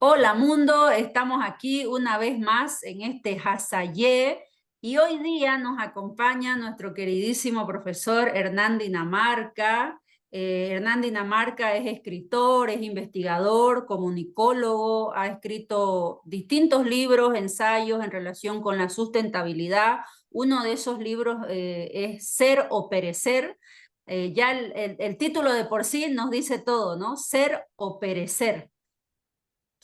Hola mundo, estamos aquí una vez más en este Hasayé y hoy día nos acompaña nuestro queridísimo profesor Hernán Dinamarca. Hernán Dinamarca es escritor, es investigador, comunicólogo, ha escrito distintos libros, ensayos en relación con la sustentabilidad. Uno de esos libros es Ser o Perecer. Ya el título de por sí nos dice todo, ¿no? Ser o perecer.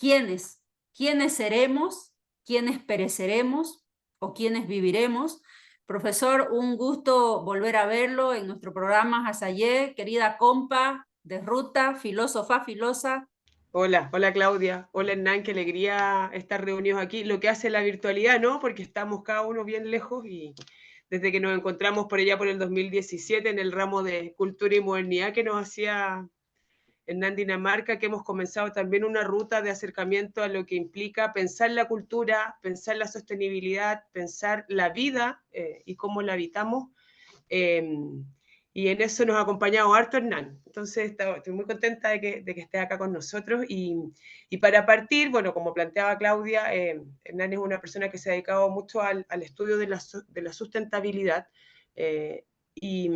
¿Quiénes? ¿Quiénes seremos? ¿Quiénes pereceremos? ¿O quiénes viviremos? Profesor, un gusto volver a verlo en nuestro programa Hasayé, querida compa de ruta, filósofa, filosa. Hola, hola Claudia, hola Hernán, qué alegría estar reunidos aquí. Lo que hace la virtualidad, ¿no? Porque estamos cada uno bien lejos y desde que nos encontramos por allá por el 2017 en el ramo de cultura y modernidad que nos hacía Hernán Dinamarca, que hemos comenzado también una ruta de acercamiento a lo que implica pensar la cultura, pensar la sostenibilidad, pensar la vida y cómo la habitamos. Eh, y en eso nos ha acompañado harto Hernán. Entonces, estoy muy contenta de que esté acá con nosotros. Y para partir, bueno, como planteaba Claudia, Hernán es una persona que se ha dedicado mucho al estudio de la sustentabilidad eh, y,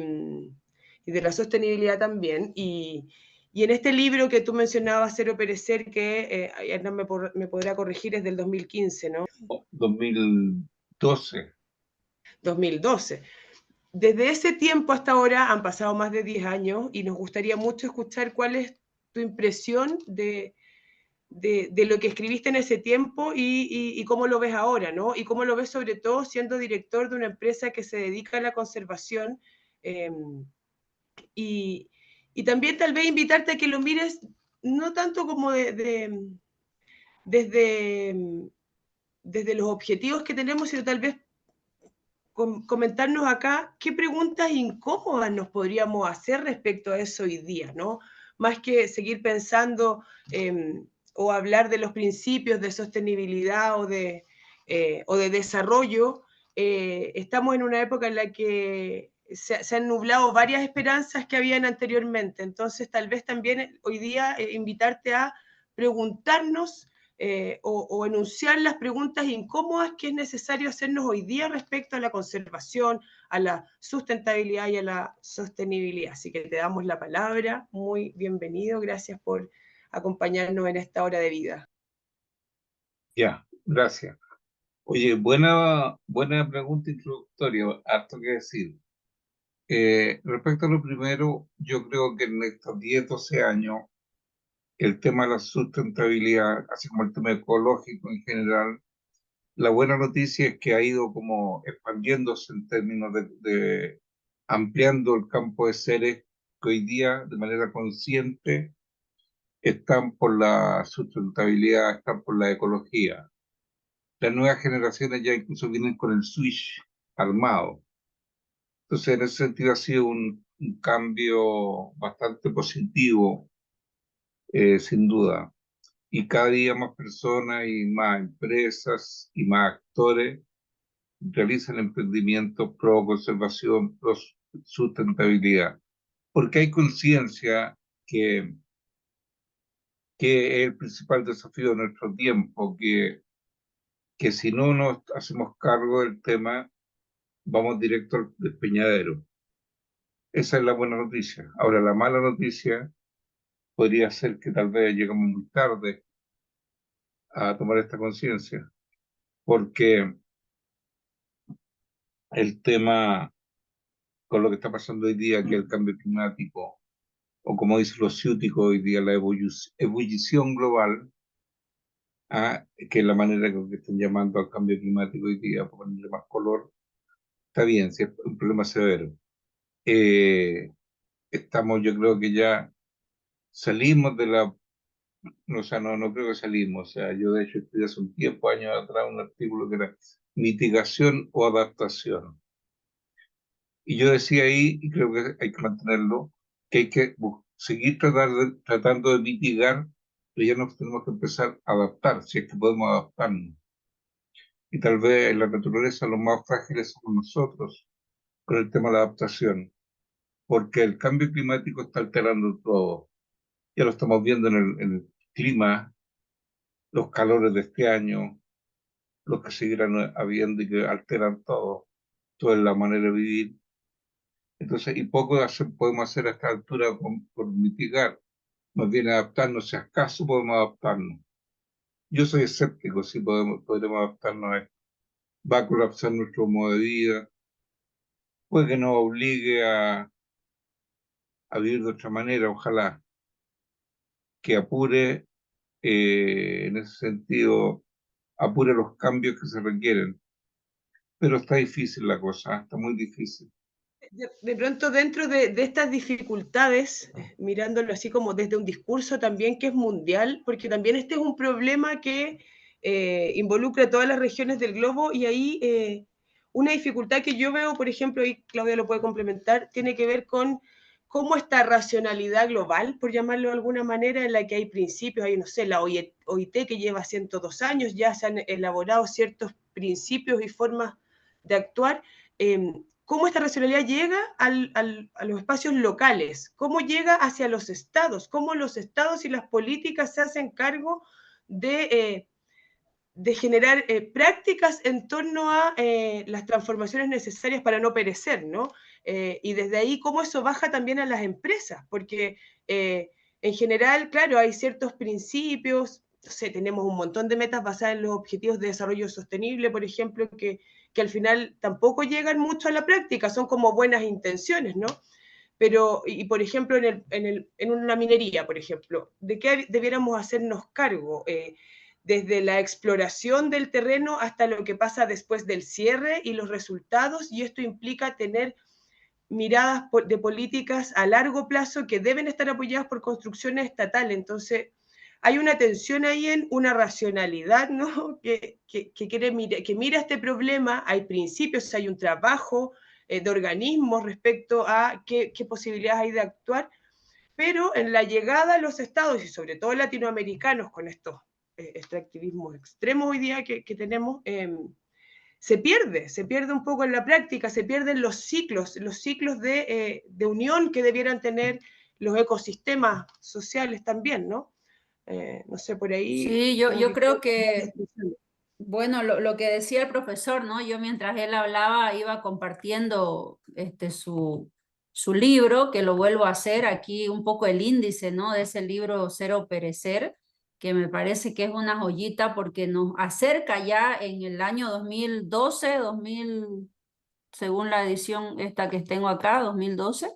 y, de la sostenibilidad también. Y en este libro que tú mencionabas, Ser o Perecer, que Hernán me podrá corregir, es del 2015, ¿no? 2012. 2012. Desde ese tiempo hasta ahora han pasado más de 10 años y nos gustaría mucho escuchar cuál es tu impresión de lo que escribiste en ese tiempo y cómo lo ves ahora, ¿no? Y cómo lo ves sobre todo siendo director de una empresa que se dedica a la conservación eh, y, y, también tal vez invitarte a que lo mires no tanto como desde, desde los objetivos que tenemos, sino tal vez comentarnos acá qué preguntas incómodas nos podríamos hacer respecto a eso hoy día, ¿no? Más que seguir pensando o hablar de los principios de sostenibilidad o de desarrollo, estamos en una época en la que se han nublado varias esperanzas que habían anteriormente. Entonces, tal vez también hoy día invitarte a preguntarnos o enunciar las preguntas incómodas que es necesario hacernos hoy día respecto a la conservación, a la sustentabilidad y a la sostenibilidad. Así que te damos la palabra. Muy bienvenido. Gracias por acompañarnos en esta hora de vida. Ya, gracias. Oye, buena pregunta introductoria, harto que decir. Respecto a lo primero, yo creo que en estos 10 12 años, el tema de la sustentabilidad, así como el tema ecológico en general, la buena noticia es que ha ido como expandiéndose en términos de ampliando el campo de seres que hoy día, de manera consciente, están por la sustentabilidad, están por la ecología. Las nuevas generaciones ya incluso vienen con el switch armado. Entonces, en ese sentido ha sido un cambio bastante positivo, sin duda. Y cada día más personas y más empresas y más actores realizan emprendimientos pro conservación, pro sustentabilidad. Porque hay conciencia que es el principal desafío de nuestro tiempo, que si no nos hacemos cargo del tema, vamos directo al despeñadero. Esa es la buena noticia. Ahora, la mala noticia podría ser que tal vez llegamos muy tarde a tomar esta conciencia, porque el tema con lo que está pasando hoy día, que es el cambio climático, o como dicen los ciúticos hoy día, la ebullición global, que es la manera con que están llamando al cambio climático hoy día, por ponerle más color, está bien, si es un problema severo. Eh, Estamos, yo creo que ya salimos de la, o sea, no creo que salimos, o sea, yo de hecho estudié hace un tiempo, años atrás, un artículo que era mitigación o adaptación. Y yo decía ahí, y creo que hay que mantenerlo, que hay que seguir tratando de mitigar, pero ya nos tenemos que empezar a adaptar, si es que podemos adaptarnos. Y tal vez en la naturaleza los más frágiles somos nosotros con el tema de la adaptación, porque el cambio climático está alterando todo. Ya lo estamos viendo en el clima. los calores de este año, los que seguirán habiendo y que alteran todo, toda la manera de vivir. Entonces, y poco podemos hacer a esta altura por mitigar, más bien adaptarnos, si acaso podemos adaptarnos. Yo soy escéptico si podremos adaptarnos a esto. Va a colapsar nuestro modo de vida, puede que nos obligue a vivir de otra manera, ojalá que apure, en ese sentido, apure los cambios que se requieren. Pero está difícil la cosa, está muy difícil. De pronto dentro de estas dificultades, mirándolo así como desde un discurso también que es mundial, porque también este es un problema que involucra a todas las regiones del globo y ahí una dificultad que yo veo, por ejemplo, y Claudia lo puede complementar, tiene que ver con cómo esta racionalidad global, por llamarlo de alguna manera, en la que hay principios, hay, no sé, la OIT que lleva 102 años, ya se han elaborado ciertos principios y formas de actuar, cómo esta racionalidad llega a los espacios locales, cómo llega hacia los estados, cómo los estados y las políticas se hacen cargo de generar prácticas en torno a las transformaciones necesarias para no perecer, ¿no? Y desde ahí cómo eso baja también a las empresas, porque en general, claro, hay ciertos principios, no sé, tenemos un montón de metas basadas en los objetivos de desarrollo sostenible, por ejemplo, que al final tampoco llegan mucho a la práctica, son como buenas intenciones, ¿no? Pero, y por ejemplo, en una minería, por ejemplo, ¿de qué debiéramos hacernos cargo? Desde la exploración del terreno hasta lo que pasa después del cierre y los resultados, y esto implica tener miradas de políticas a largo plazo que deben estar apoyadas por construcciones estatales. Entonces, hay una tensión ahí en una racionalidad, ¿no? Que mira este problema, hay principios, hay un trabajo de organismos respecto a qué posibilidades hay de actuar, pero en la llegada a los estados y sobre todo latinoamericanos con estos extractivismos extremos hoy día que tenemos, se pierde un poco en la práctica, se pierden los ciclos de unión que debieran tener los ecosistemas sociales también, ¿no? No sé, por ahí. Sí, como yo que creo que, bueno, lo que decía el profesor, ¿no? Yo mientras él hablaba iba compartiendo su libro, que lo vuelvo a hacer aquí, un poco el índice, ¿no? De ese libro Cero Perecer, que me parece que es una joyita porque nos acerca ya en el año 2012, 2000, según la edición esta que tengo acá, 2012.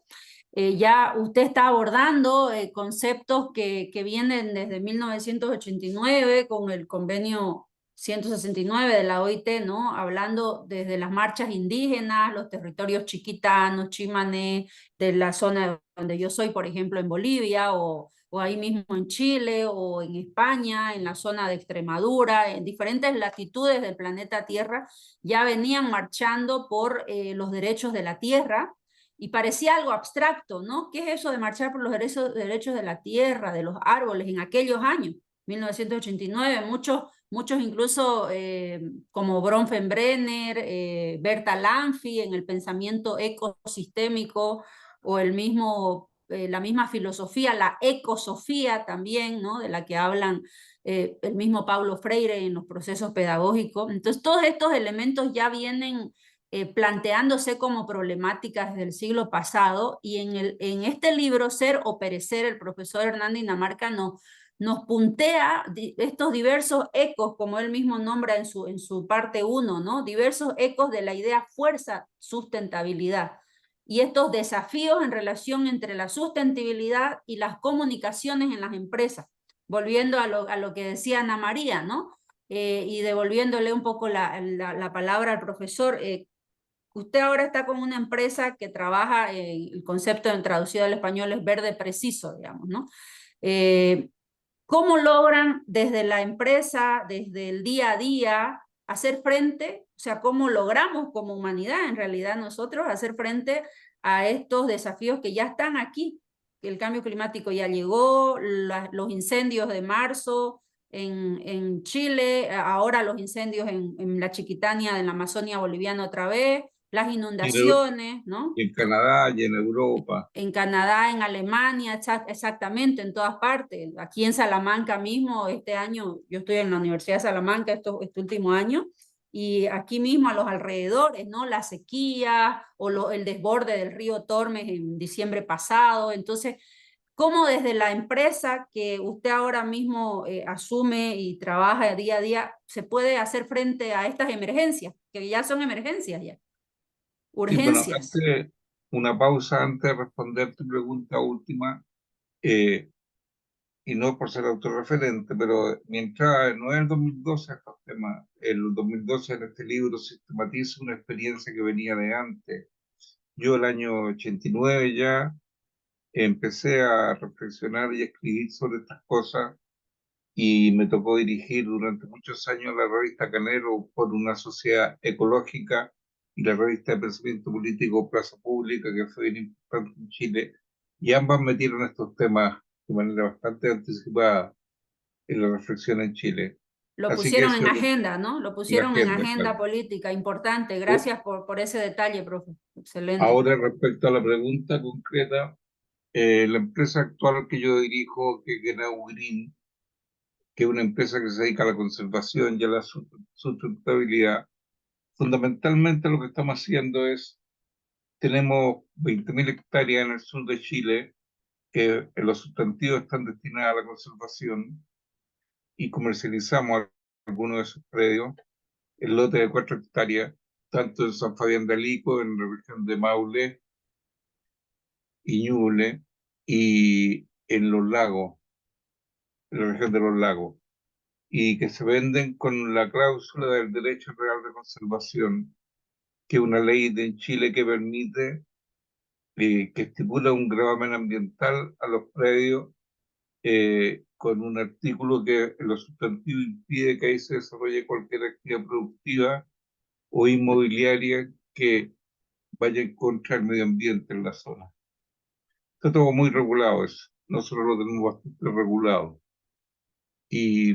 Ya usted está abordando conceptos que vienen desde 1989 con el convenio 169 de la OIT, ¿no? Hablando desde las marchas indígenas, los territorios chiquitanos, chimané, de la zona donde yo soy, por ejemplo, en Bolivia, o ahí mismo en Chile, o en España, en la zona de Extremadura, en diferentes latitudes del planeta Tierra, ya venían marchando por los derechos de la tierra, y parecía algo abstracto, ¿no? ¿Qué es eso de marchar por los derechos de la tierra, de los árboles en aquellos años? 1989, muchos incluso como Bronfenbrenner, Berta Lanfy en el pensamiento ecosistémico, o la misma filosofía, la ecosofía también, ¿no? De la que hablan el mismo Paulo Freire en los procesos pedagógicos. Entonces, todos estos elementos ya vienen planteándose como problemáticas desde el siglo pasado, y en este libro, Ser o Perecer, el profesor Hernán Dinamarca nos puntea estos diversos ecos, como él mismo nombra en su parte 1, ¿no? Diversos ecos de la idea fuerza sustentabilidad, y estos desafíos en relación entre la sustentabilidad y las comunicaciones en las empresas, volviendo a lo que decía Ana María, ¿no? Y devolviéndole un poco la palabra al profesor, usted ahora está con una empresa que trabaja, el concepto traducido al español es verde preciso, digamos, ¿no? ¿Cómo logran desde la empresa, desde el día a día, hacer frente, o sea, cómo logramos como humanidad, en realidad nosotros, hacer frente a estos desafíos que ya están aquí? El cambio climático ya llegó, los incendios de marzo en Chile, ahora los incendios en la Chiquitania, en la Amazonia boliviana otra vez, las Y en, inundaciones, ¿no? y en Canadá y en Europa. En Canadá, en Alemania, exactamente, en todas partes. Aquí en Salamanca mismo, este año, yo estoy en la Universidad de Salamanca este último año, y aquí mismo a los alrededores, ¿no? La sequía o el desborde del río Tormes en diciembre pasado. Entonces, ¿cómo desde la empresa que usted ahora mismo asume y trabaja día a día se puede hacer frente a estas emergencias, que ya son emergencias ya, Sí, bueno, urgencias? una pausa antes de responder tu pregunta última, eh, y no por ser autorreferente, pero mientras no es el 2012 estos temas, el 2012 en este libro sistematiza una experiencia que venía de antes. Yo el año 89 ya empecé a reflexionar y a escribir sobre estas cosas y me tocó dirigir durante muchos años la revista Canero por una sociedad ecológica y la revista de pensamiento político Plaza Pública, que fue bien importante en Chile, y ambas metieron estos temas de manera bastante anticipada en la reflexión en Chile. Lo Así que pusieron eso en es agenda, ¿no? Lo la pusieron en agenda, agenda claro. política, importante. O- Gracias por ese detalle, profe. Excelente. Ahora, respecto a la pregunta concreta, la empresa actual que yo dirijo, que es Genau Green, que es una empresa que se dedica a la conservación y a la sustentabilidad, fundamentalmente lo que estamos haciendo es, tenemos 20.000 hectáreas en el sur de Chile, que en los sustantivos están destinadas a la conservación, y comercializamos algunos de esos predios, el lote de 4 hectáreas, tanto en San Fabián de Alico, en la región de Maule y Ñuble, y en los lagos, en la región de los lagos, y que se venden con la cláusula del derecho real de conservación, que es una ley de Chile que permite, que estipula un gravamen ambiental a los predios, con un artículo que en lo sustantivo impide que ahí se desarrolle cualquier actividad productiva o inmobiliaria que vaya en contra del medio ambiente en la zona. Está todo muy regulado eso. Nosotros lo tenemos bastante regulado. Y,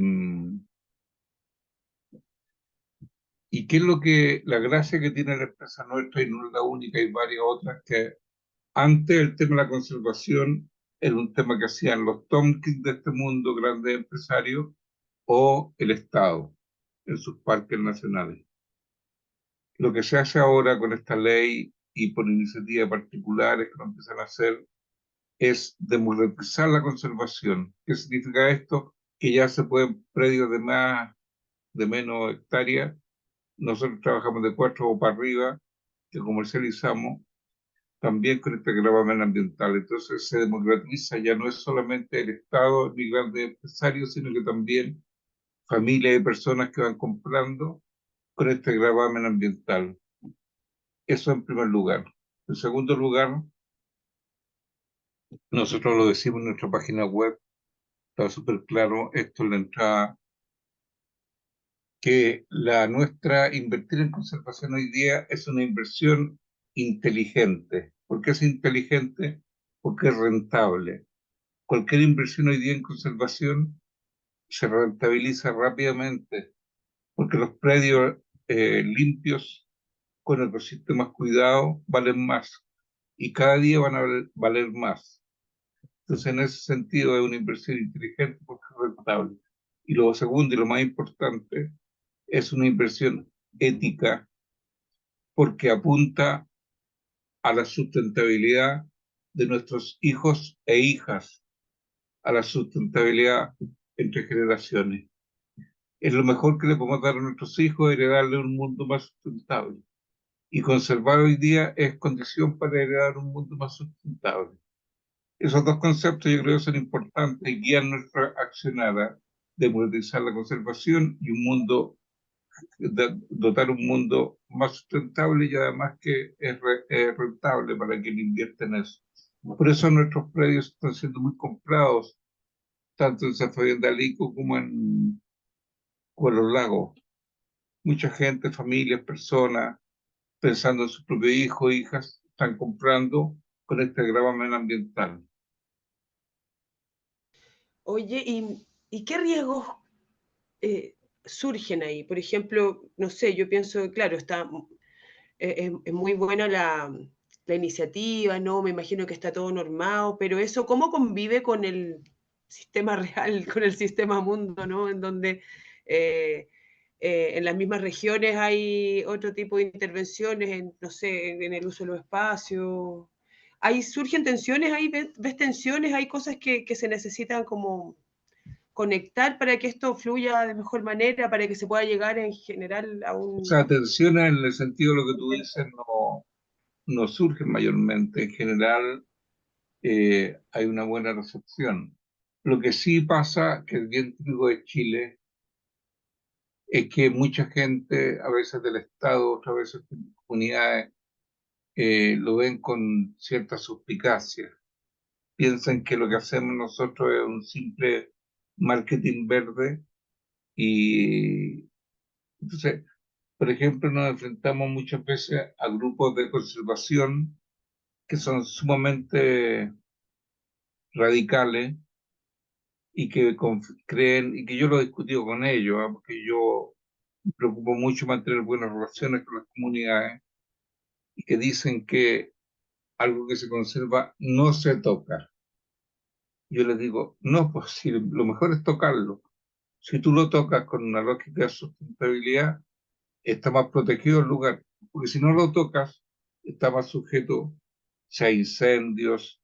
¿Y qué es lo que, la gracia que tiene la empresa nuestra, y no es la única, hay varias otras, que antes el tema de la conservación era un tema que hacían los Tompkins de este mundo, grandes empresarios, o el Estado en sus parques nacionales. Lo que se hace ahora con esta ley y por iniciativas particulares que lo empiezan a hacer es democratizar la conservación. ¿Qué significa esto? Que ya se pueden predios de más, de menos hectáreas. Nosotros trabajamos de 4 o para arriba, que comercializamos también con este gravamen ambiental. Entonces se democratiza, ya no es solamente el Estado ni grandes empresarios, sino que también familias de personas que van comprando con este gravamen ambiental. Eso en primer lugar. En segundo lugar, nosotros lo decimos en nuestra página web, está súper claro esto en la entrada, que la nuestra invertir en conservación hoy día es una inversión inteligente. ¿Por qué es inteligente? Porque es rentable. Cualquier inversión hoy día en conservación se rentabiliza rápidamente, porque los predios limpios, con ecosistemas cuidados, valen más y cada día van a valer más. Entonces, en ese sentido, es una inversión inteligente porque es rentable. Y lo segundo y lo más importante, es una inversión ética porque apunta a la sustentabilidad de nuestros hijos e hijas, a la sustentabilidad entre generaciones. Es lo mejor que le podemos dar a nuestros hijos, heredarle un mundo más sustentable. Y conservar hoy día es condición para heredar un mundo más sustentable. Esos dos conceptos yo creo que son importantes y guían nuestra accionada, democratizar la conservación y un mundo, dotar un mundo más sustentable y además que es rentable para quien invierte en eso. Por eso nuestros predios están siendo muy comprados, tanto en San Fabián de Alico como en los lagos. Mucha gente, familias, personas, pensando en sus propios hijos e hijas, están comprando con este gravamen ambiental. Oye, ¿y qué riesgos surgen ahí? Por ejemplo, no sé, yo pienso, claro, está es muy buena la iniciativa, ¿no? Me imagino que está todo normado, pero eso, ¿cómo convive con el sistema real, con el sistema mundo, ¿no? En donde en las mismas regiones hay otro tipo de intervenciones, no sé, en el uso de los espacios. ¿Surgen tensiones ahí? ¿Ves tensiones? ¿Hay cosas que se necesitan como conectar para que esto fluya de mejor manera, para que se pueda llegar en general a O un... sea, tensiones en el sentido de lo que tú dices no surgen mayormente. En general, hay una buena recepción. Lo que sí pasa, que es bien típico de Chile, es que mucha gente, a veces del Estado, otras veces de comunidades, lo ven con cierta suspicacia. Piensan que lo que hacemos nosotros es un simple marketing verde y entonces, por ejemplo, nos enfrentamos muchas veces a grupos de conservación que son sumamente radicales y que creen, y que yo lo he discutido con ellos, ¿ah? Porque yo me preocupo mucho mantener buenas relaciones con las comunidades y que dicen que algo que se conserva no se toca. Yo les digo, no, pues si lo mejor es tocarlo. Si tú lo tocas con una lógica de sustentabilidad, está más protegido el lugar, porque si no lo tocas, está más sujeto sea a incendios,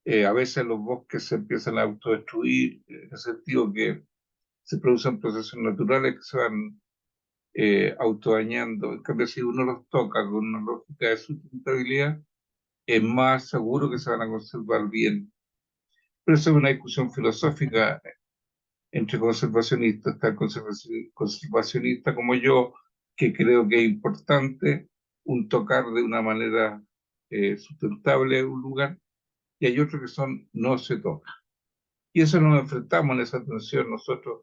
a veces los bosques se empiezan a autodestruir, en el sentido que se producen procesos naturales que se van autodañando. En cambio, si uno los toca con una lógica de sustentabilidad, es más seguro que se van a conservar bien. Pero eso es una discusión filosófica entre conservacionistas. Está el conservacionista como yo, que creo que es importante un tocar de una manera sustentable un lugar, y hay otros que son no se toca. Y eso nos enfrentamos en esa tensión nosotros,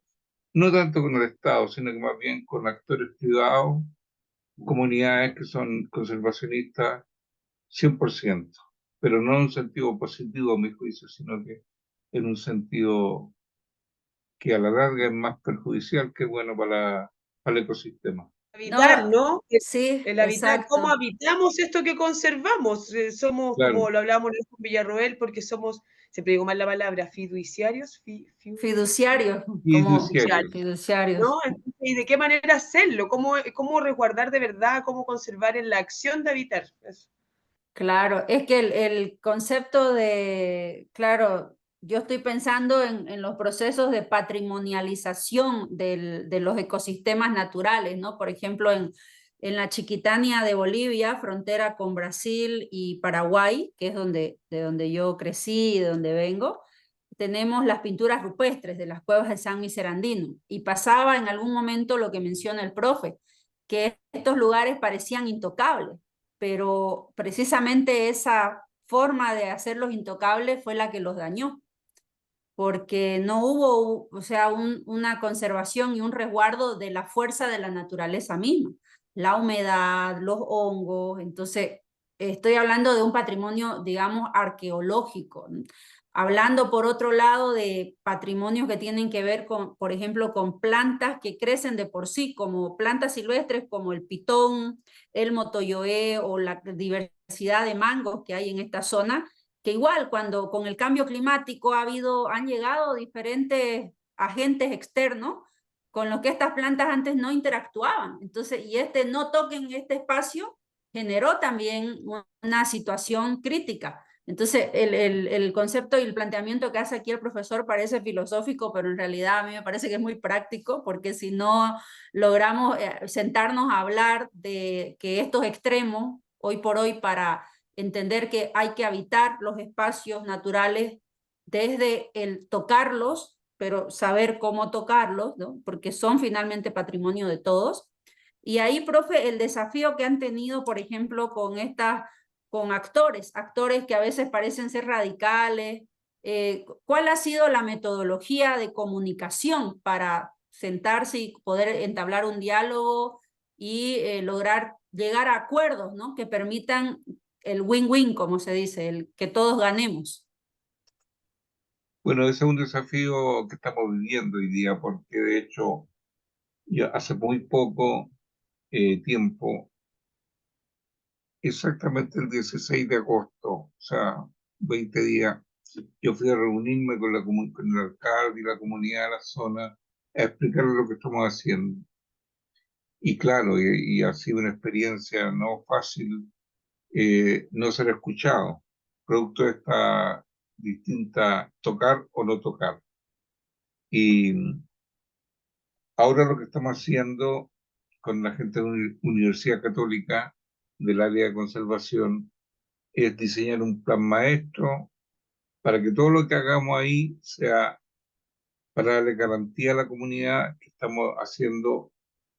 no tanto con el Estado, sino que más bien con actores privados, comunidades que son conservacionistas 100%, pero no en un sentido positivo, a mi juicio, sino que en un sentido que a la larga es más perjudicial que bueno para el ecosistema. Habitar, No, ¿no? sí, El habitar, ¿cómo exacto. habitamos esto que conservamos? Somos, Claro, como lo hablábamos con Villarroel, porque somos, siempre digo mal la palabra, fiduciarios, Fiduciarios, y como judiciarios. fiduciarios. ¿no? Entonces, ¿y de qué manera hacerlo? ¿Cómo resguardar de verdad? ¿Cómo conservar en la acción de habitar? Eso. Claro, es que el concepto de, claro, yo estoy pensando en los procesos de patrimonialización de los ecosistemas naturales, ¿no? Por ejemplo, en la Chiquitania de Bolivia, frontera con Brasil y Paraguay, que es de donde yo crecí y de donde vengo, tenemos las pinturas rupestres de las cuevas de San Miserandino. Y pasaba en algún momento lo que menciona el profe, que estos lugares parecían intocables, pero precisamente esa forma de hacerlos intocables fue la que los dañó, porque no hubo, o sea, una conservación y un resguardo de la fuerza de la naturaleza misma, la humedad, los hongos. Entonces estoy hablando de un patrimonio, digamos, arqueológico, ¿no? Hablando por otro lado de patrimonios que tienen que ver con, por ejemplo, con plantas que crecen de por sí, como plantas silvestres como el pitón, el motoyoé o la diversidad de mangos que hay en esta zona, que igual cuando con el cambio climático han llegado diferentes agentes externos con los que estas plantas antes no interactuaban. Entonces, y este no toquen este espacio generó también una situación crítica. Entonces, el concepto y el planteamiento que hace aquí el profesor parece filosófico, pero en realidad a mí me parece que es muy práctico, porque si no logramos sentarnos a hablar de que estos extremos, hoy por hoy, para entender que hay que habitar los espacios naturales desde el tocarlos, pero saber cómo tocarlos, ¿no? Porque son finalmente patrimonio de todos. Y ahí, profe, el desafío que han tenido, por ejemplo, con actores que a veces parecen ser radicales, ¿cuál ha sido la metodología de comunicación para sentarse y poder entablar un diálogo y lograr llegar a acuerdos, ¿no? Que permitan el win-win, como se dice, el que todos ganemos? Bueno, ese es un desafío que estamos viviendo hoy día, porque de hecho, ya hace muy poco tiempo exactamente el 16 de agosto, o sea, 20 días, yo fui a reunirme con, con el alcalde y la comunidad de la zona a explicarle lo que estamos haciendo. Y claro, y ha sido una experiencia no fácil no ser escuchado, producto de esta distinta tocar o no tocar. Y ahora lo que estamos haciendo con la gente de la Universidad Católica del área de conservación es diseñar un plan maestro para que todo lo que hagamos ahí sea para darle garantía a la comunidad que estamos haciendo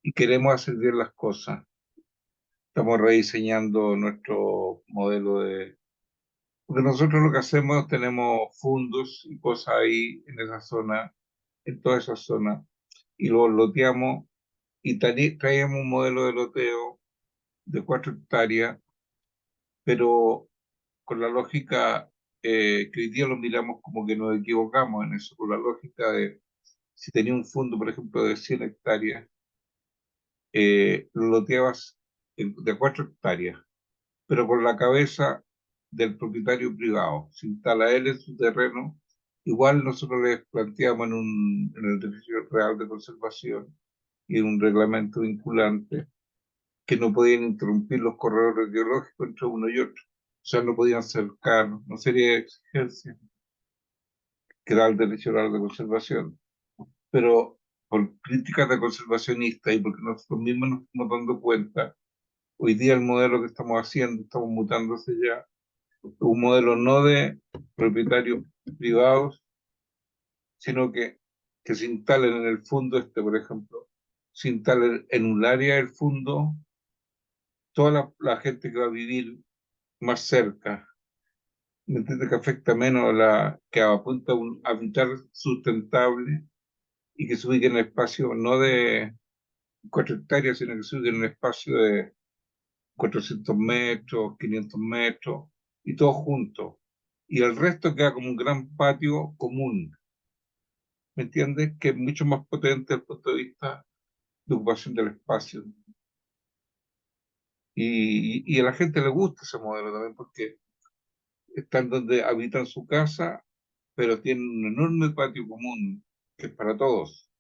y queremos hacer bien las cosas. Estamos rediseñando nuestro modelo de... Porque nosotros lo que hacemos, tenemos fondos y cosas ahí en esa zona, en toda esa zona, y los loteamos y traíamos un modelo de loteo de 4 hectáreas, pero con la lógica que hoy día lo miramos como que nos equivocamos en eso, con la lógica de si tenía un fondo, por ejemplo, de 100 hectáreas, lo loteabas de 4 hectáreas, pero con la cabeza del propietario privado. Se instala él en su terreno, igual nosotros les planteamos en el Registro Real de Conservación y en un reglamento vinculante que no podían interrumpir los corredores biológicos entre uno y otro. O sea, no podían cercar, no sería exigencia, que era el derecho oral de conservación. Pero por críticas de conservacionistas y porque nosotros mismos nos estamos dando cuenta, hoy día el modelo que estamos haciendo, estamos mutándose ya, un modelo no de propietarios privados, sino que se instalen en el fondo este, por ejemplo, se instalen en un área del fondo toda la gente que va a vivir más cerca, ¿me entiendes? Que afecta menos que apunta a un habitar sustentable y que se ubique en el espacio no de 4 hectáreas, sino que se ubique en un espacio de 400 metros, 500 metros, y todo junto. Y el resto queda como un gran patio común, ¿me entiendes? Que es mucho más potente desde el punto de vista de ocupación del espacio. Y a la gente le gusta ese modelo también porque están donde habitan su casa, pero tienen un enorme patio común que es para todos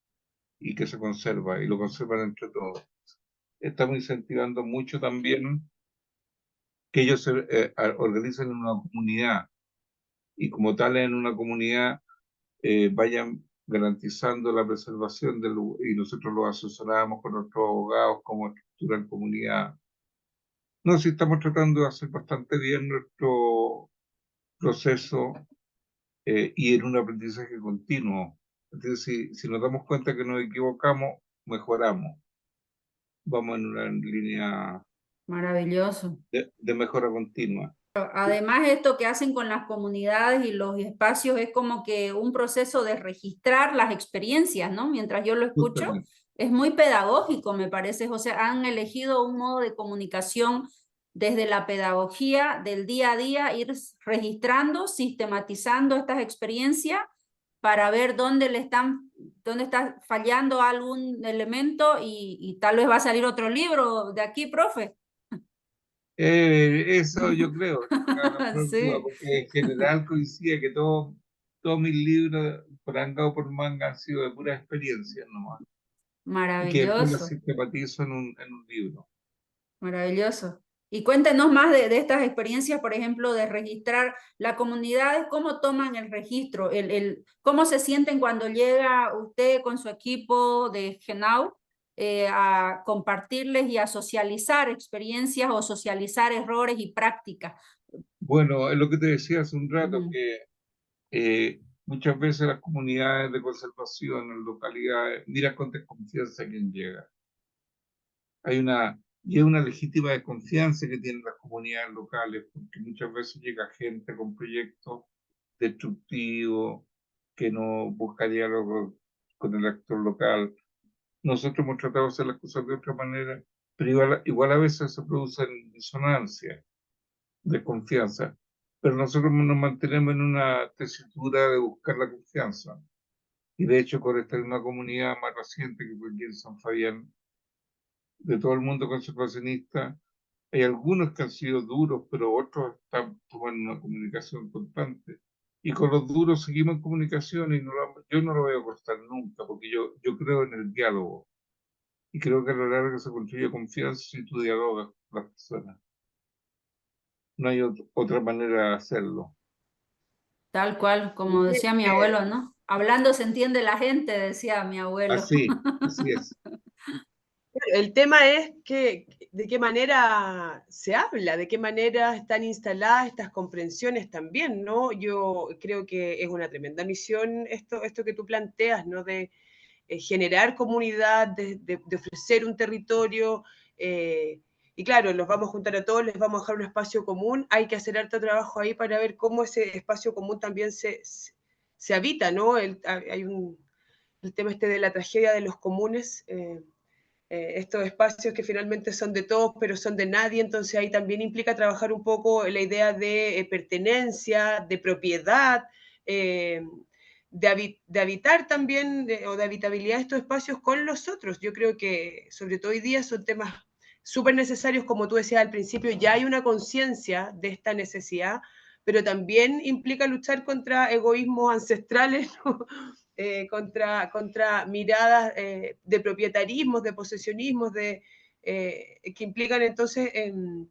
y que se conserva y lo conservan entre todos. Estamos incentivando mucho también que ellos se organicen en una comunidad y como tal en una comunidad vayan garantizando la preservación y nosotros los asesoramos con nuestros abogados como estructura en comunidad. No, sí estamos tratando de hacer bastante bien nuestro proceso y en un aprendizaje continuo. Entonces, si nos damos cuenta que nos equivocamos, mejoramos. Vamos en una línea Maravilloso. de mejora continua. Además, esto que hacen con las comunidades y los espacios es como que un proceso de registrar las experiencias, ¿no? Mientras yo lo escucho, Justamente. es muy pedagógico, me parece. O sea, han elegido un modo de comunicación desde la pedagogía del día a día, ir registrando, sistematizando estas experiencias para ver dónde está fallando algún elemento y tal vez va a salir otro libro de aquí, profe. Eso yo creo, no me cabe la menor duda, Sí. porque en general coincide que todos mis libros, por anga o por manga, han sido de puras experiencias nomás, y que después las Maravilloso, sistematizo en un libro. maravilloso. Y cuéntenos más de estas experiencias, por ejemplo, de registrar las comunidades, cómo toman el registro, cómo se sienten cuando llega usted con su equipo de Genau a compartirles y a socializar experiencias o socializar errores y prácticas. Bueno, es lo que te decía hace un rato, Ujú. que muchas veces las comunidades de conservación en localidades miran con desconfianza a quien llega. Y es una legítima desconfianza que tienen las comunidades locales, porque muchas veces llega gente con proyectos destructivos que no busca diálogo con el actor local. Nosotros hemos tratado de hacer las cosas de otra manera, pero igual a veces se producen disonancias, desconfianza. Pero nosotros nos mantenemos en una tesitura de buscar la confianza. Y de hecho, con esta misma comunidad más reciente que fue aquí en San Fabián, de todo el mundo conservacionista, Hay algunos que han sido duros, pero otros están tomando una comunicación constante. Y con los duros seguimos en comunicación y yo no lo voy a cortar nunca, porque yo creo en el diálogo. Y creo que a lo largo se construye confianza si tú dialogas con las personas. No hay otra manera de hacerlo. Tal cual, como decía mi Eh, abuelo, ¿no? Hablando se entiende la gente, decía mi abuelo. Así es. El tema es de qué manera se habla, de qué manera están instaladas estas comprensiones también, ¿no? Yo creo que es una tremenda misión esto que tú planteas, ¿no? De generar comunidad, de ofrecer un territorio. Y claro, los vamos a juntar a todos, les vamos a dejar un espacio común. Hay que hacer harto trabajo ahí para ver cómo ese espacio común también se habita, ¿no? El tema este de la tragedia de los comunes. Estos espacios que finalmente son de todos, pero son de nadie, entonces ahí también implica trabajar un poco la idea de pertenencia, de propiedad, de habitar también, o de habitabilidad de estos espacios con los otros. Yo creo que, sobre todo hoy día, son temas súper necesarios, como tú decías al principio, ya hay una conciencia de esta necesidad, pero también implica luchar contra egoísmos ancestrales, ¿no? Contra miradas de propietarismos, de posesionismos, que implican entonces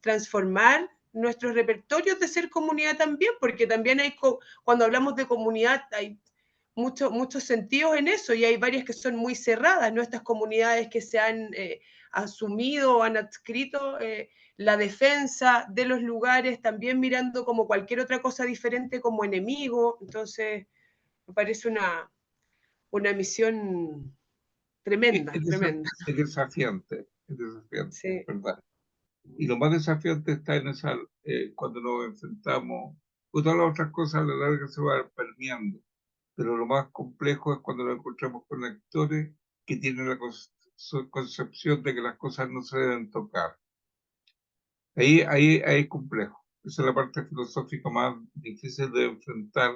transformar nuestros repertorios de ser comunidad también, porque también cuando hablamos de comunidad hay muchos sentidos en eso y hay varias que son muy cerradas, ¿no? Estas comunidades que se han asumido o han adscrito la defensa de los lugares, también mirando como cualquier otra cosa diferente como enemigo, entonces me parece una misión tremenda, tremenda. Es desafiante, es Sí. verdad. Y lo más desafiante está en cuando nos enfrentamos, pues todas las otras cosas a la larga se van permeando, pero lo más complejo es cuando nos encontramos con actores que tienen la concepción de que las cosas no se deben tocar. Ahí es complejo. Esa es la parte filosófica más difícil de enfrentar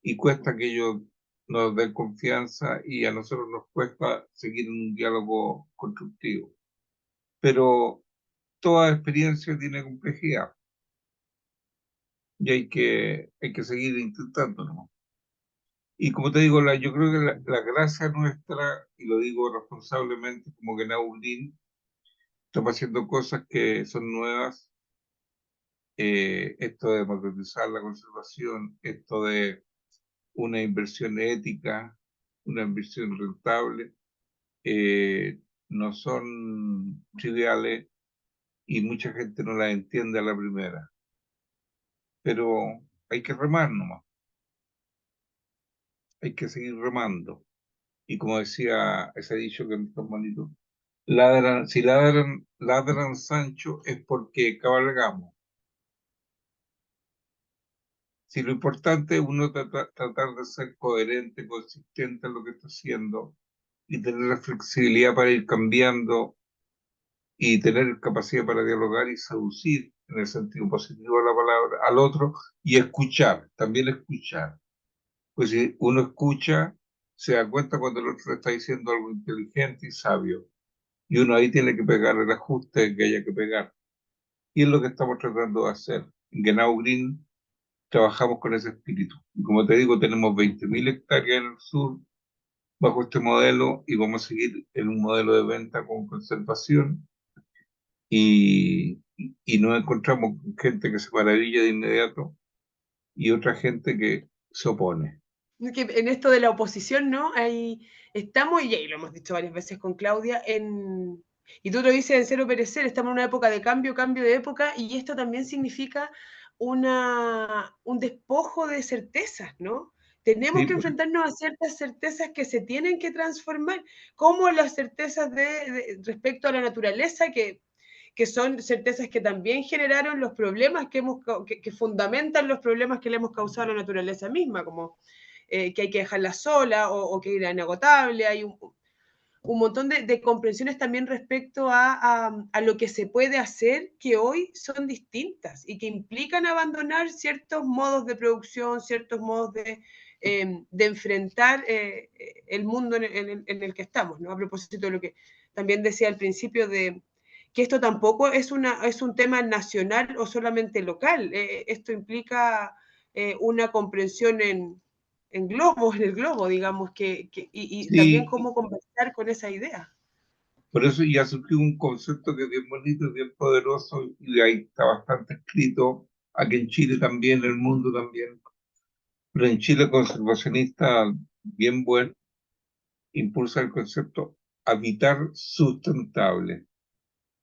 y cuesta que ellos nos den confianza y a nosotros nos cuesta seguir en un diálogo constructivo. Pero toda experiencia tiene complejidad y hay que seguir intentando, ¿no? Y como te digo, yo creo que la gracia nuestra, y lo digo responsablemente, como que en Aulín estamos haciendo cosas que son nuevas, esto de democratizar la conservación, esto de una inversión ética, una inversión rentable, no son triviales y mucha gente no las entiende a la primera, pero hay que remar nomás, hay que seguir remando. Y como decía ese dicho que es tan bonito, si ladran Sancho es porque cabalgamos. Si lo importante es uno tratar de ser coherente, consistente en lo que está haciendo y tener la flexibilidad para ir cambiando y tener capacidad para dialogar y seducir, en el sentido positivo de la palabra, al otro y escuchar, también escuchar. Pues si uno escucha, se da cuenta cuando el otro le está diciendo algo inteligente y sabio. Y uno ahí tiene que pegar el ajuste que haya que pegar. Y es lo que estamos tratando de hacer. En Genau Green trabajamos con ese espíritu. Y como te digo, tenemos 20.000 hectáreas en el sur bajo este modelo y vamos a seguir en un modelo de venta con conservación y nos encontramos con gente que se maravilla de inmediato y otra gente que se opone. Que en esto de la oposición, ¿no? Ahí estamos, y ahí lo hemos dicho varias veces con Claudia, y tú lo dices en Cero Perecer, estamos en una época de cambio, cambio de época, y esto también significa un despojo de certezas, ¿no? Tenemos Sí, que pues, enfrentarnos a ciertas certezas que se tienen que transformar, como las certezas respecto a la naturaleza, que son certezas que también generaron los problemas que fundamentan los problemas que le hemos causado a la naturaleza misma, como que hay que dejarla sola o que era inagotable. Hay un montón de comprensiones también respecto a lo que se puede hacer que hoy son distintas y que implican abandonar ciertos modos de producción, ciertos modos de enfrentar el mundo en el que estamos, ¿no? A propósito de lo que también decía al principio de que esto tampoco es un tema nacional o solamente local. Esto implica una comprensión en el globo, digamos, y también Sí, cómo conversar con esa idea. por eso ya surgió un concepto que es bien bonito, es bien poderoso, y de ahí está bastante escrito, aquí en Chile también, en el mundo también, pero en Chile conservacionista bien bueno, impulsa el concepto habitar sustentable,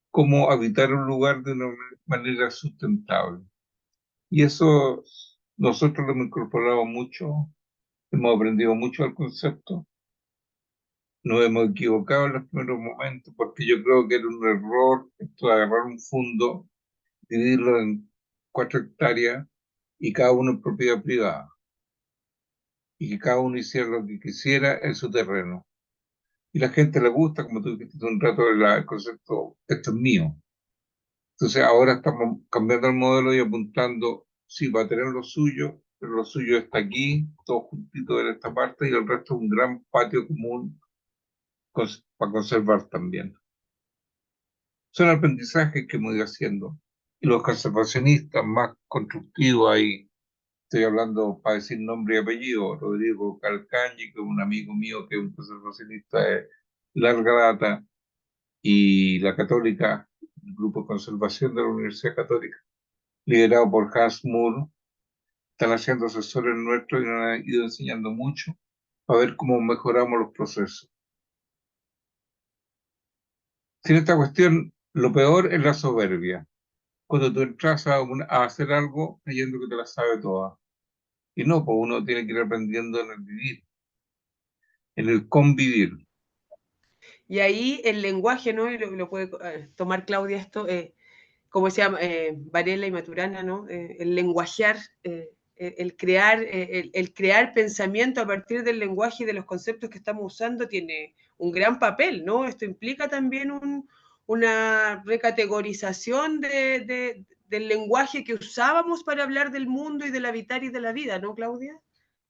cómo habitar un lugar de una manera sustentable. Y eso nosotros lo hemos incorporado mucho, hemos aprendido mucho al concepto, nos hemos equivocado en los primeros momentos, porque yo creo que era un error esto de agarrar un fondo, dividirlo en 4 hectáreas y cada uno en propiedad privada, y que cada uno hiciera lo que quisiera en su terreno. Y la gente le gusta, como tú dijiste hace un rato, el concepto, esto es mío. Entonces ahora estamos cambiando el modelo y apuntando, sí, va a tener lo suyo, pero lo suyo está aquí, todo juntito en esta parte, y el resto es un gran patio común para conservar también. Son aprendizajes que hemos ido haciendo. Y los conservacionistas más constructivos ahí, estoy hablando para decir nombre y apellido, Rodrigo Calcañi, que es un amigo mío que es un conservacionista de larga data, y la Católica, el Grupo de Conservación de la Universidad Católica, liderado por Hans Moore, están haciendo asesores nuestros y nos han ido enseñando mucho para ver cómo mejoramos los procesos. Sin esta cuestión, lo peor es la soberbia. Cuando tú entras a hacer algo creyendo que te la sabe toda. Y no, pues uno tiene que ir aprendiendo en el vivir, en el convivir. Y ahí el lenguaje, ¿no? Y lo puede tomar Claudia esto, como decía Varela y Maturana, ¿no? El lenguajear, el crear pensamiento a partir del lenguaje y de los conceptos que estamos usando tiene un gran papel, ¿no? Esto implica también una recategorización del lenguaje que usábamos para hablar del mundo y del habitar y de la vida, ¿no, Claudia?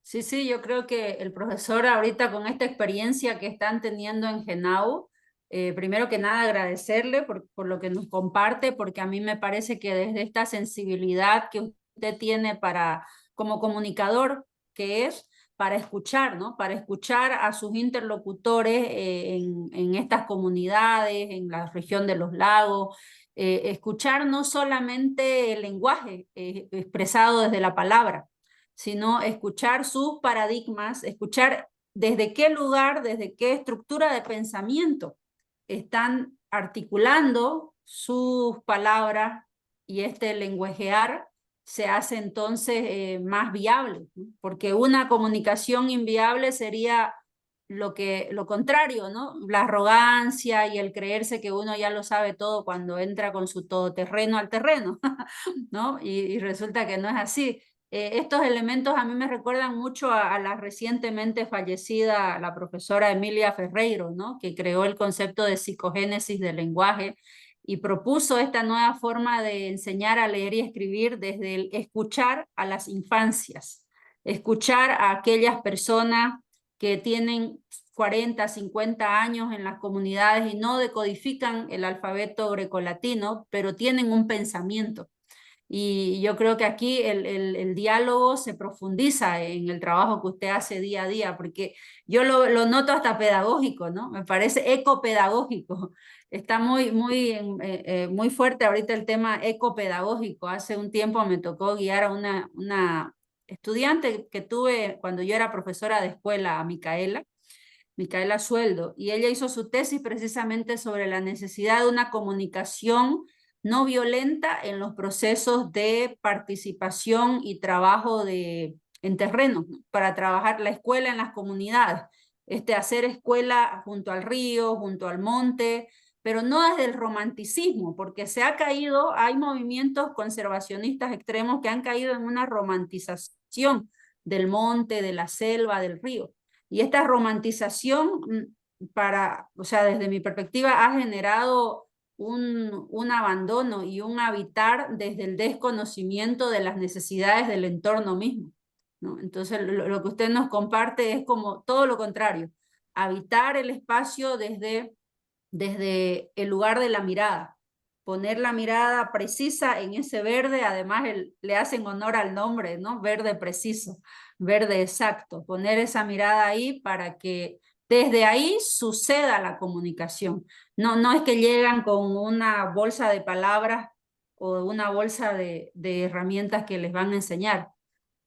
Sí, sí, yo creo que el profesor ahorita con esta experiencia que están teniendo en Genau, primero que nada agradecerle por lo que nos comparte, porque a mí me parece que desde esta sensibilidad que usted tiene para, como comunicador que es, para escuchar, ¿no? Para escuchar a sus interlocutores en estas comunidades, en la región de los lagos, escuchar no solamente el lenguaje expresado desde la palabra, sino escuchar sus paradigmas, escuchar desde qué lugar, desde qué estructura de pensamiento están articulando sus palabras, y este lenguajear se hace entonces más viable, ¿no? Porque una comunicación inviable sería lo contrario, ¿no? La arrogancia y el creerse que uno ya lo sabe todo cuando entra con su todoterreno al terreno, ¿no? Y resulta que no es así. Estos elementos a mí me recuerdan mucho a la recientemente fallecida, la profesora Emilia Ferreiro, ¿no? Que creó el concepto de psicogénesis del lenguaje y propuso esta nueva forma de enseñar a leer y escribir desde el escuchar a las infancias, escuchar a aquellas personas que tienen 40, 50 años en las comunidades y no decodifican el alfabeto grecolatino, pero tienen un pensamiento. Y yo creo que aquí el diálogo se profundiza en el trabajo que usted hace día a día, porque yo lo noto hasta pedagógico, ¿no? Me parece ecopedagógico. Está muy fuerte ahorita el tema ecopedagógico. Hace un tiempo me tocó guiar a una estudiante que tuve cuando yo era profesora de escuela, a Micaela Sueldo, y ella hizo su tesis precisamente sobre la necesidad de una comunicación no violenta en los procesos de participación y trabajo en terreno, ¿no? Para trabajar la escuela en las comunidades, hacer escuela junto al río, junto al monte, pero no desde el romanticismo, porque hay movimientos conservacionistas extremos que han caído en una romantización del monte, de la selva, del río. Y esta romantización, o sea, desde mi perspectiva, ha generado un abandono y un habitar desde el desconocimiento de las necesidades del entorno mismo, ¿no? Entonces, lo que usted nos comparte es como todo lo contrario, habitar el espacio desde el lugar de la mirada, poner la mirada precisa en ese verde, además le hacen honor al nombre, ¿no? Verde preciso, verde exacto, poner esa mirada ahí para que desde ahí suceda la comunicación. No es que llegan con una bolsa de palabras o una bolsa de herramientas que les van a enseñar,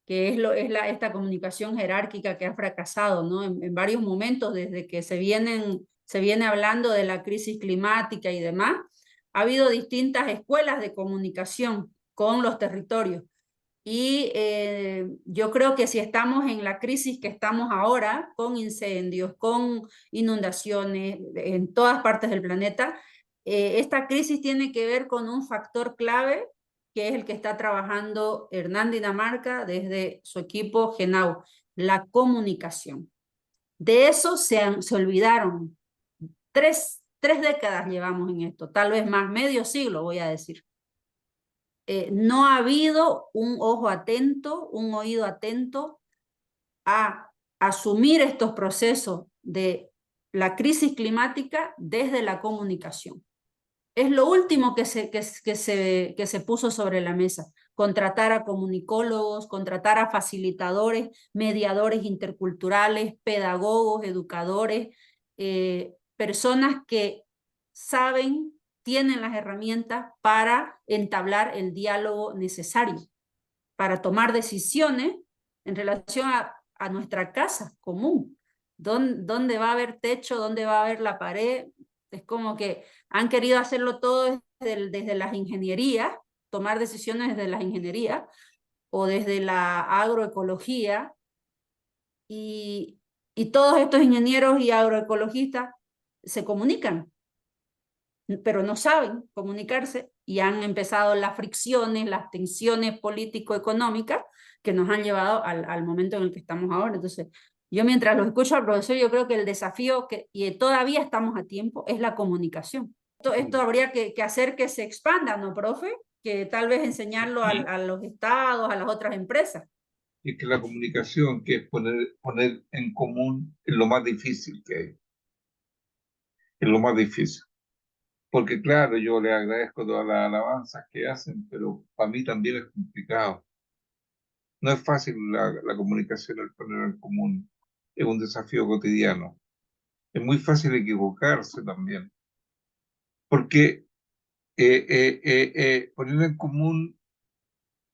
que es esta comunicación jerárquica que ha fracasado, ¿no? En varios momentos, desde que se viene hablando de la crisis climática y demás, ha habido distintas escuelas de comunicación con los territorios. Y yo creo que si estamos en la crisis que estamos ahora, con incendios, con inundaciones en todas partes del planeta, esta crisis tiene que ver con un factor clave, que es el que está trabajando Hernán Dinamarca desde su equipo Genau, la comunicación. De eso se olvidaron. Tres décadas llevamos en esto, tal vez más, medio siglo voy a decir. No ha habido un ojo atento, un oído atento a asumir estos procesos de la crisis climática desde la comunicación. Es lo último que se puso sobre la mesa. Contratar a comunicólogos, contratar a facilitadores, mediadores interculturales, pedagogos, educadores, personas que saben, tienen las herramientas para entablar el diálogo necesario, para tomar decisiones en relación a nuestra casa común. ¿Dónde va a haber techo? ¿Dónde va a haber la pared? Es como que han querido hacerlo todo desde las ingenierías, tomar decisiones desde las ingenierías o desde la agroecología, y todos estos ingenieros y agroecologistas se comunican, pero no saben comunicarse y han empezado las fricciones, las tensiones político-económicas que nos han llevado al momento en el que estamos ahora. Entonces, yo mientras lo escucho al profesor, yo creo que el desafío, y todavía estamos a tiempo, es la comunicación. Esto habría que hacer que se expanda, ¿no, profe? Que tal vez enseñarlo a los estados, a las otras empresas. Y que la comunicación, que es poner en común, es lo más difícil que hay. Es lo más difícil. Porque claro, yo le agradezco todas las alabanzas que hacen, pero para mí también es complicado. No es fácil la comunicación, el poner en común. Es un desafío cotidiano. Es muy fácil equivocarse también. Porque poner en común,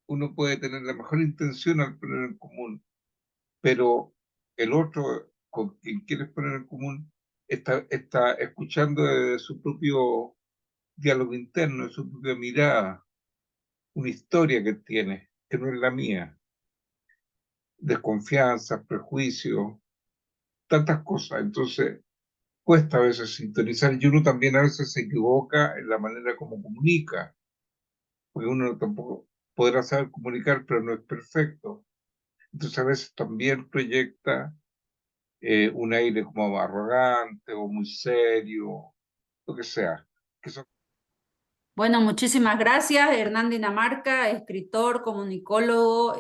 uno puede tener la mejor intención al poner en común, pero el otro con quien quieres poner en común está escuchando de su propio diálogo interno, de su propia mirada, una historia que tiene, que no es la mía, desconfianza, prejuicio, tantas cosas. Entonces, cuesta a veces sintonizar y uno también a veces se equivoca en la manera como comunica, porque uno tampoco podrá saber comunicar, pero no es perfecto. Entonces, a veces también proyecta un aire como arrogante o muy serio, lo que sea. Bueno, muchísimas gracias, Hernán Dinamarca, escritor, comunicólogo,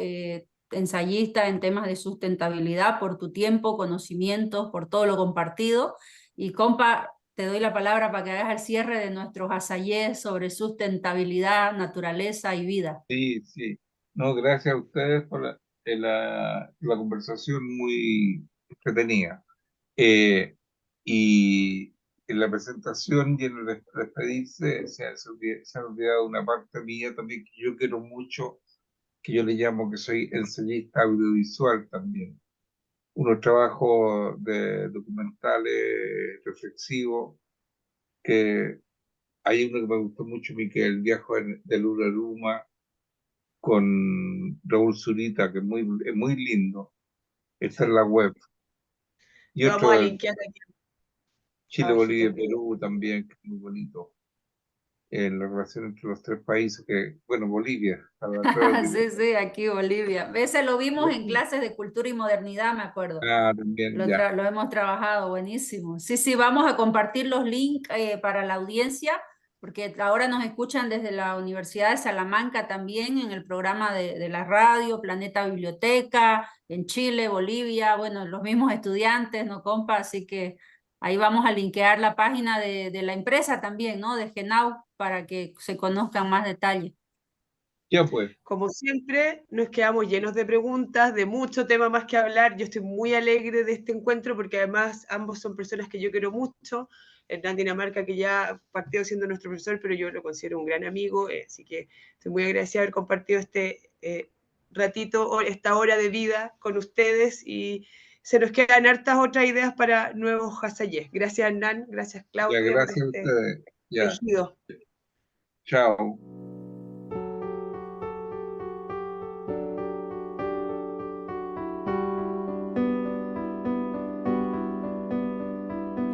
ensayista en temas de sustentabilidad, por tu tiempo, conocimientos, por todo lo compartido. Y compa, te doy la palabra para que hagas el cierre de nuestros asayés sobre sustentabilidad, naturaleza y vida. Sí, sí. No, gracias a ustedes por la conversación muy entretenida. Y en la presentación y en el despedirse se ha olvidado una parte mía también que yo quiero mucho, que yo le llamo que soy ensayista audiovisual también. Unos trabajos de documentales reflexivos, que hay uno que me gustó mucho, que es El viaje del Uraruma, con Raúl Zurita, que es muy lindo. Está en la web. Y Lo vamos a otro de linkear aquí Chile, abajito. Bolivia y Perú también, que es muy bonito. La relación entre los tres países, que, bueno, Bolivia. Sí, sí, aquí Bolivia. Ese lo vimos en clases de cultura y modernidad, me acuerdo. Ah, también, ya. Lo hemos trabajado, buenísimo. Sí, sí, vamos a compartir los links para la audiencia, porque ahora nos escuchan desde la Universidad de Salamanca también en el programa de la radio, Planeta Biblioteca, en Chile, Bolivia, bueno, los mismos estudiantes, ¿no, compa? Así que ahí vamos a linkear la página de la empresa también, ¿no? De Genau, para que se conozcan más detalles. Ya pues, Como siempre, nos quedamos llenos de preguntas, de mucho tema más que hablar. Yo estoy muy alegre de este encuentro porque además ambos son personas que yo quiero mucho. Hernán Dinamarca, que ya partió siendo nuestro profesor, pero yo lo considero un gran amigo, así que estoy muy agradecida de haber compartido este ratito, esta hora de vida con ustedes, y se nos quedan hartas otras ideas para nuevos Hasayés. Gracias, Hernán, gracias, ya Claudia, por gracias a este ustedes. Ya, tejido. chao.